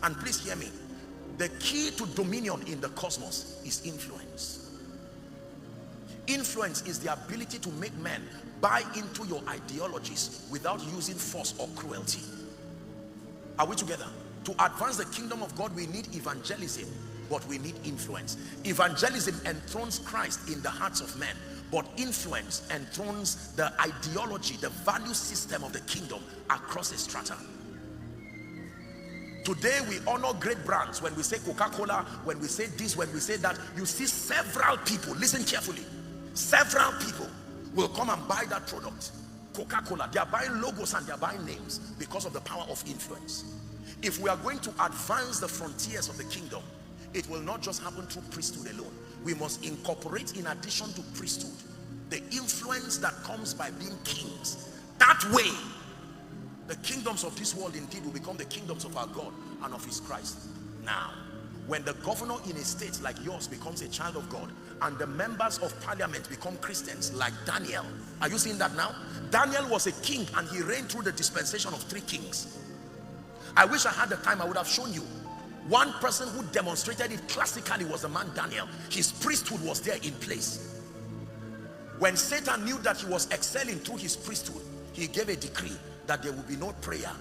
And please hear me. The key to dominion in the cosmos is influence. Influence is the ability to make men buy into your ideologies without using force or cruelty. Are we together? To advance the kingdom of God, we need evangelism, but we need influence. Evangelism enthrones Christ in the hearts of men, but influence enthrones the ideology, the value system of the kingdom across a strata. Today we honor great brands. When we say Coca-Cola, when we say this, when we say that, you see several people, listen carefully, several people will come and buy that product. Coca-Cola, they are buying logos and they are buying names because of the power of influence. If we are going to advance the frontiers of the kingdom, it will not just happen through priesthood alone. We must incorporate, in addition to priesthood, the influence that comes by being kings. That way, the kingdoms of this world indeed will become the kingdoms of our God and of his Christ. Now, when the governor in a state like yours becomes a child of God, and the members of parliament become Christians like Daniel, are you seeing that now? Daniel was a king and he reigned through the dispensation of 3 kings. I wish I had the time, I would have shown you. One person who demonstrated it classically was the man Daniel. His priesthood was there in place. When Satan knew that he was excelling through his priesthood, he gave a decree that there will be no prayer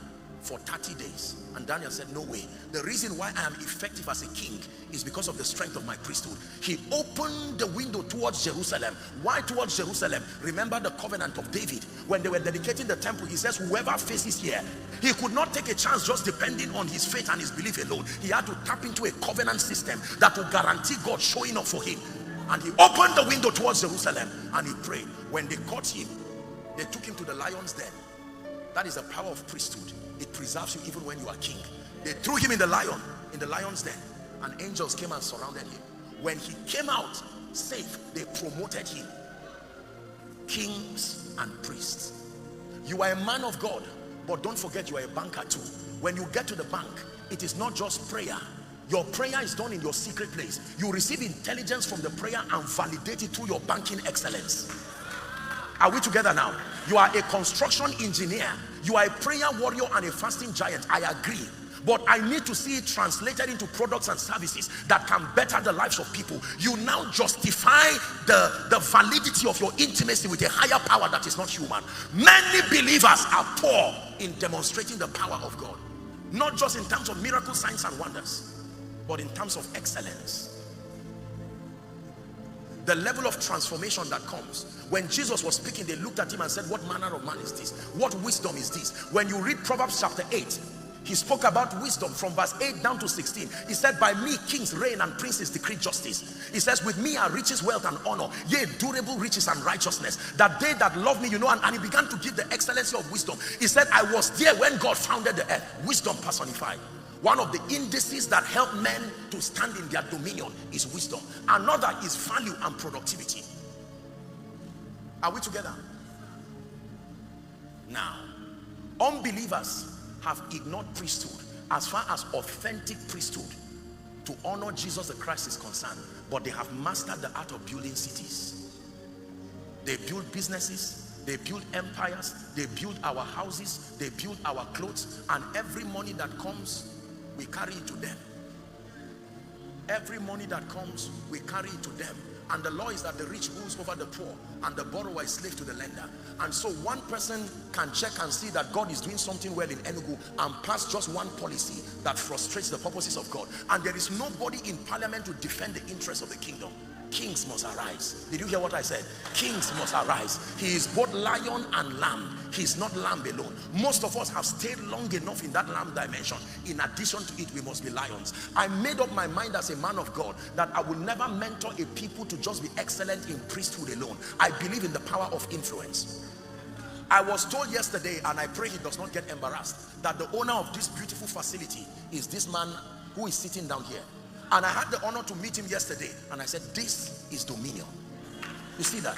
for 30 days. And Daniel said, no way. The reason why I am effective as a king is because of the strength of my priesthood. He opened the window towards Jerusalem. Why towards Jerusalem? Remember the covenant of David. When they were dedicating the temple, he says, whoever faces here, he could not take a chance just depending on his faith and his belief alone. He had to tap into a covenant system that would guarantee God showing up for him. And he opened the window towards Jerusalem and he prayed. When they caught him, they took him to the lion's den. That is the power of priesthood. It preserves you even when you are king. They threw him in the lion's den, and angels came and surrounded him. When he came out safe, they promoted him. Kings and priests. You are a man of God, but don't forget you are a banker too. When you get to the bank, it is not just prayer. Your prayer is done in your secret place. You receive intelligence from the prayer and validate it through your banking excellence. Are we together now? You are a construction engineer. You are a prayer warrior and a fasting giant. I agree. But I need to see it translated into products and services that can better the lives of people. You now justify the validity of your intimacy with a higher power that is not human. Many believers are poor in demonstrating the power of God. Not just in terms of miracles, signs and wonders, but in terms of excellence. The level of transformation that comes. When Jesus was speaking, they looked at him and said, what manner of man is this? What wisdom is this? When you read Proverbs chapter 8, he spoke about wisdom from verse 8 down to 16. He said, by me kings reign and princes decree justice. He says, with me are riches, wealth and honor, yea, durable riches and righteousness. That they that love me, you know, and he began to give the excellency of wisdom. He said, I was there when God founded the earth. Wisdom personified. One of the indices that help men to stand in their dominion is wisdom. Another is value and productivity. Are we together? Now, unbelievers have ignored priesthood as far as authentic priesthood to honor Jesus the Christ is concerned, but they have mastered the art of building cities. They build businesses, they build empires, they build our houses, they build our clothes, and every money that comes, we carry it to them. Every money that comes, we carry it to them. And the law is that the rich rules over the poor, and the borrower is slave to the lender. And so one person can check and see that God is doing something well in Enugu and pass just one policy that frustrates the purposes of God. And there is nobody in parliament to defend the interests of the kingdom. Kings must arise. Did you hear what I said? Kings must arise. He is both lion and lamb. He is not lamb alone. Most of us have stayed long enough in that lamb dimension. In addition to it, we must be lions. I made up my mind as a man of God that I will never mentor a people to just be excellent in priesthood alone. I believe in the power of influence. I was told yesterday, and I pray he does not get embarrassed, that the owner of this beautiful facility is this man who is sitting down here. And I had the honor to meet him yesterday, and I said, this is dominion. You see that?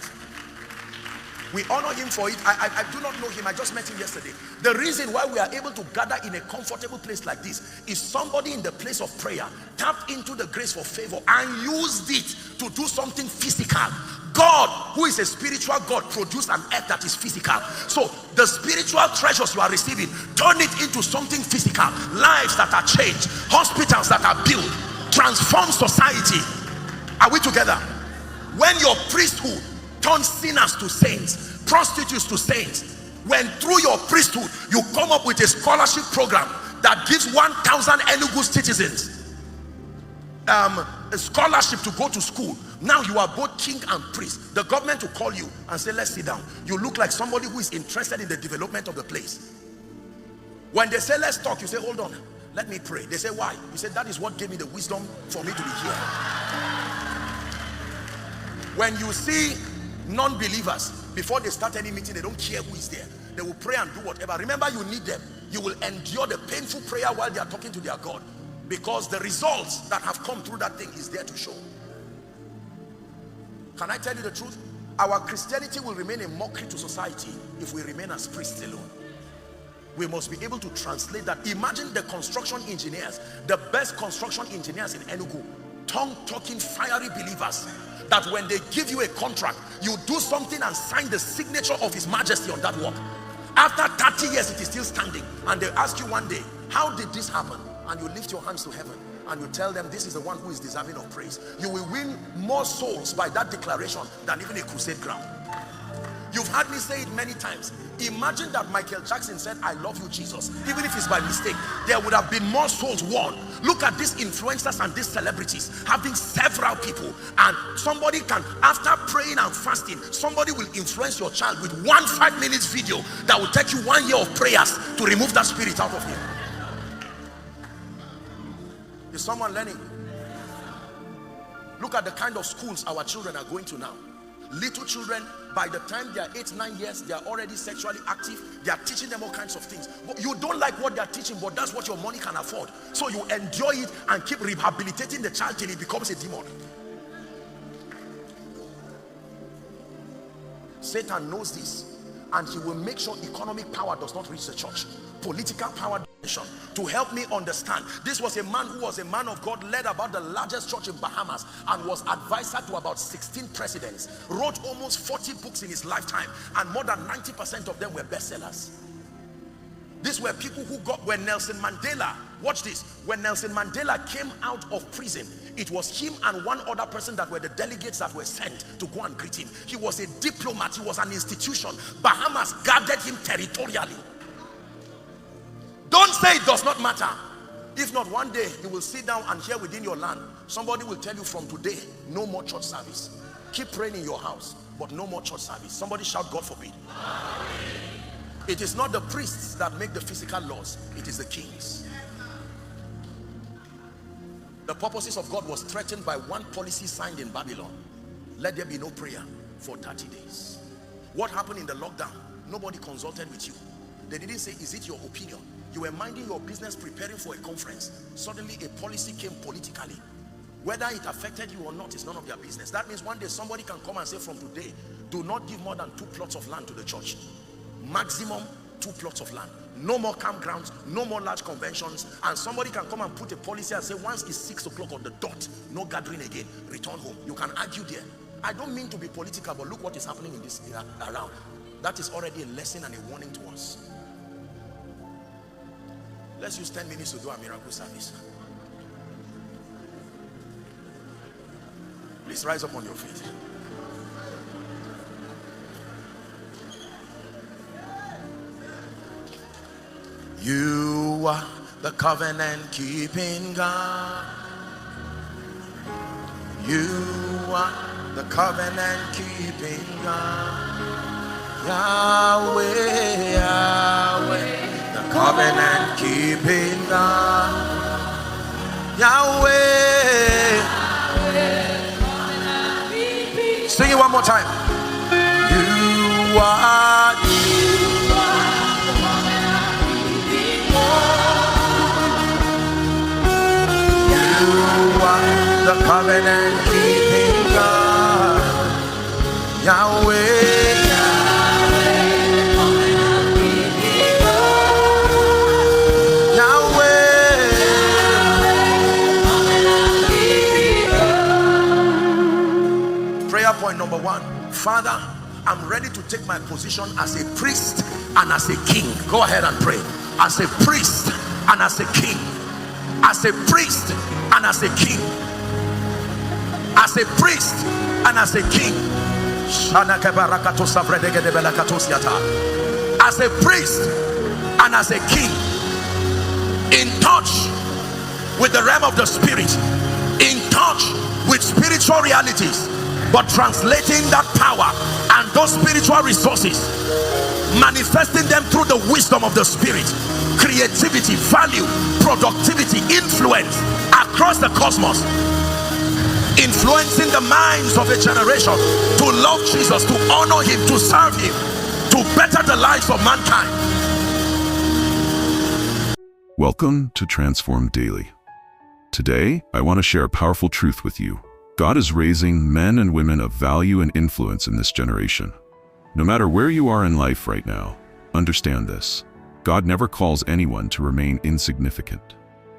We honor him for it. I do not know him. I just met him yesterday. The reason why we are able to gather in a comfortable place like this is somebody in the place of prayer tapped into the grace for favor and used it to do something physical. God, who is a spiritual God, produced an earth that is physical. So the spiritual treasures you are receiving, turn it into something physical. Lives that are changed, hospitals that are built, transform society. Are we together? When your priesthood turns sinners to saints, prostitutes to saints, when through your priesthood you come up with a scholarship program that gives 1,000 Enugu citizens a scholarship to go to school, now you are both king and priest. The government will call you and say, let's sit down. You look like somebody who is interested in the development of the place. When they say let's talk, you say, hold on, let me pray. They say, why? You say, that is what gave me the wisdom for me to be here. When you see non-believers, before they start any meeting, they don't care who is there. They will pray and do whatever. Remember, you need them. You will endure the painful prayer while they are talking to their God, because the results that have come through that thing is there to show. Can I tell you the truth? Our Christianity will remain a mockery to society if we remain as priests alone. We must be able to translate that. Imagine the construction engineers, the best construction engineers in Enugu, tongue-talking, fiery believers, that when they give you a contract, you do something and sign the signature of His Majesty on that work. After 30 years, it is still standing. And they ask you one day, how did this happen? And you lift your hands to heaven and you tell them, this is the one who is deserving of praise. You will win more souls by that declaration than even a crusade ground. You've heard me say it many times. Imagine that Michael Jackson said, I love you, Jesus. Even if it's by mistake, there would have been more souls won. Look at these influencers and these celebrities having several people, and somebody can, after praying and fasting, somebody will influence your child with 1 5-minute video that will take you 1 year of prayers to remove that spirit out of him. Is someone learning? Look at the kind of schools our children are going to now. Little children, by the time they are 8-9 years, they are already sexually active. They are teaching them all kinds of things. But you don't like what they are teaching, but that's what your money can afford. So you enjoy it and keep rehabilitating the child till he becomes a demon. Satan knows this, and he will make sure economic power does not reach the church. Political power to help me understand. This was a man who was a man of God, led about the largest church in Bahamas, and was advisor to about 16 presidents, wrote almost 40 books in his lifetime, and more than 90% of them were bestsellers. These were people who got, when Nelson Mandela, watch this, when Nelson Mandela came out of prison, it was him and one other person that were the delegates that were sent to go and greet him. He was a diplomat, he was an institution. Bahamas guarded him territorially. Don't say it does not matter. If not, one day you will sit down and here within your land, somebody will tell you, from today, no more church service. Keep praying in your house, but no more church service. Somebody shout, God forbid. It is not the priests that make the physical laws, it is the kings. The purposes of God was threatened by one policy signed in Babylon. Let there be no prayer for 30 days. What happened in the lockdown? Nobody consulted with you. They didn't say, is it your opinion? You were minding your business, preparing for a conference. Suddenly a policy came politically. Whether it affected you or not is none of their business. That means one day somebody can come and say, from today, do not give more than 2 plots of land to the church. Maximum 2 plots of land. No more campgrounds, no more large conventions. And somebody can come and put a policy and say, once it's 6 o'clock on the dot, no gathering again, return home. You can argue there. I don't mean to be political, but look what is happening in this around. That is already a lesson and a warning to us. Let's use 10 minutes to do a miracle service. Please rise up on your feet. You are the covenant keeping God. You are the covenant keeping God. Yahweh, Yahweh. Covenant keeping God, Yahweh. Sing it one more time. You are the covenant keeping God, Yahweh. Number one, Father, I'm ready to take my position as a priest and as a king. Go ahead and pray. As a priest and as a king. As a priest and as a king. As a priest and as a king. As a priest and as a king, in touch with the realm of the spirit, in touch with spiritual realities, but translating that power and those spiritual resources, manifesting them through the wisdom of the spirit, creativity, value, productivity, influence across the cosmos, influencing the minds of a generation to love Jesus, to honor him, to serve him, to better the lives of mankind. Welcome to Transform Daily. Today, I want to share a powerful truth with you. God is raising men and women of value and influence in this generation. No matter where you are in life right now, understand this. God never calls anyone to remain insignificant.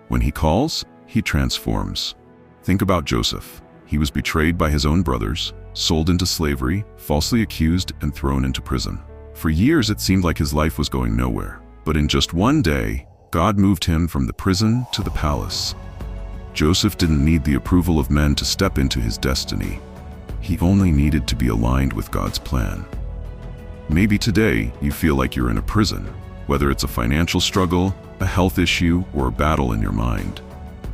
When he calls, he transforms. Think about Joseph. He was betrayed by his own brothers, sold into slavery, falsely accused, and thrown into prison. For years, it seemed like his life was going nowhere. But in just one day, God moved him from the prison to the palace. Joseph didn't need the approval of men to step into his destiny. He only needed to be aligned with God's plan. Maybe today you feel like you're in a prison, whether it's a financial struggle, a health issue, or a battle in your mind.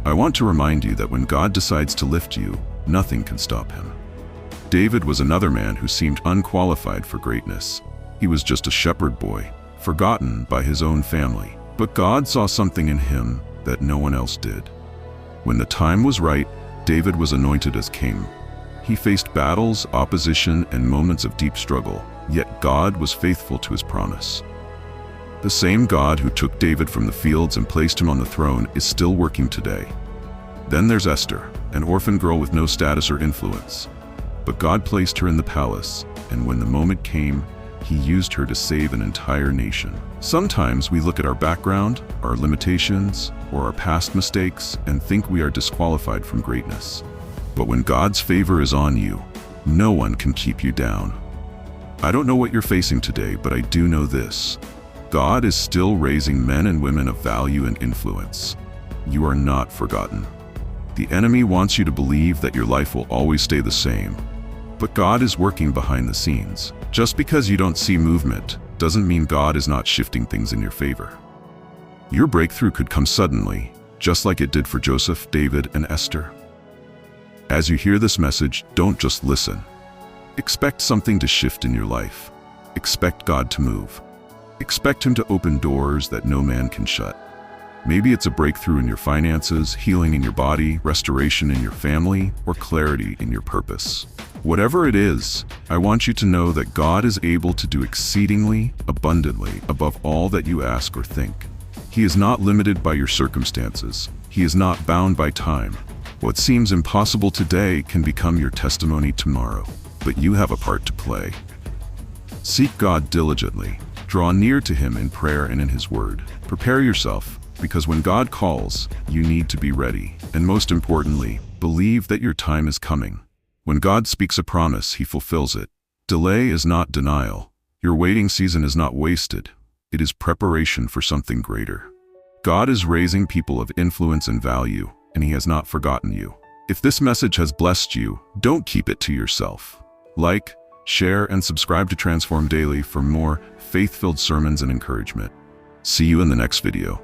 I want to remind you that when God decides to lift you, nothing can stop him. David was another man who seemed unqualified for greatness. He was just a shepherd boy, forgotten by his own family. But God saw something in him that no one else did. When the time was right, David was anointed as king. He faced battles, opposition, and moments of deep struggle, yet God was faithful to his promise. The same God who took David from the fields and placed him on the throne is still working today. Then there's Esther, an orphan girl with no status or influence. But God placed her in the palace, and when the moment came, he used her to save an entire nation. Sometimes we look at our background, our limitations, or our past mistakes and think we are disqualified from greatness. But when God's favor is on you, no one can keep you down. I don't know what you're facing today, but I do know this. God is still raising men and women of value and influence. You are not forgotten. The enemy wants you to believe that your life will always stay the same. But God is working behind the scenes. Just because you don't see movement doesn't mean God is not shifting things in your favor. Your breakthrough could come suddenly, just like it did for Joseph, David, and Esther. As you hear this message, don't just listen. Expect something to shift in your life. Expect God to move. Expect him to open doors that no man can shut. Maybe it's a breakthrough in your finances, healing in your body, restoration in your family, or clarity in your purpose. Whatever it is, I want you to know that God is able to do exceedingly, abundantly, above all that you ask or think. He is not limited by your circumstances. He is not bound by time. What seems impossible today can become your testimony tomorrow, but you have a part to play. Seek God diligently. Draw near to him in prayer and in his word. Prepare yourself, because when God calls, you need to be ready. And most importantly, believe that your time is coming. When God speaks a promise, he fulfills it. Delay is not denial. Your waiting season is not wasted. It is preparation for something greater. God is raising people of influence and value, and he has not forgotten you. If this message has blessed you, don't keep it to yourself. Like, share, and subscribe to Transform Daily for more faith-filled sermons and encouragement. See you in the next video.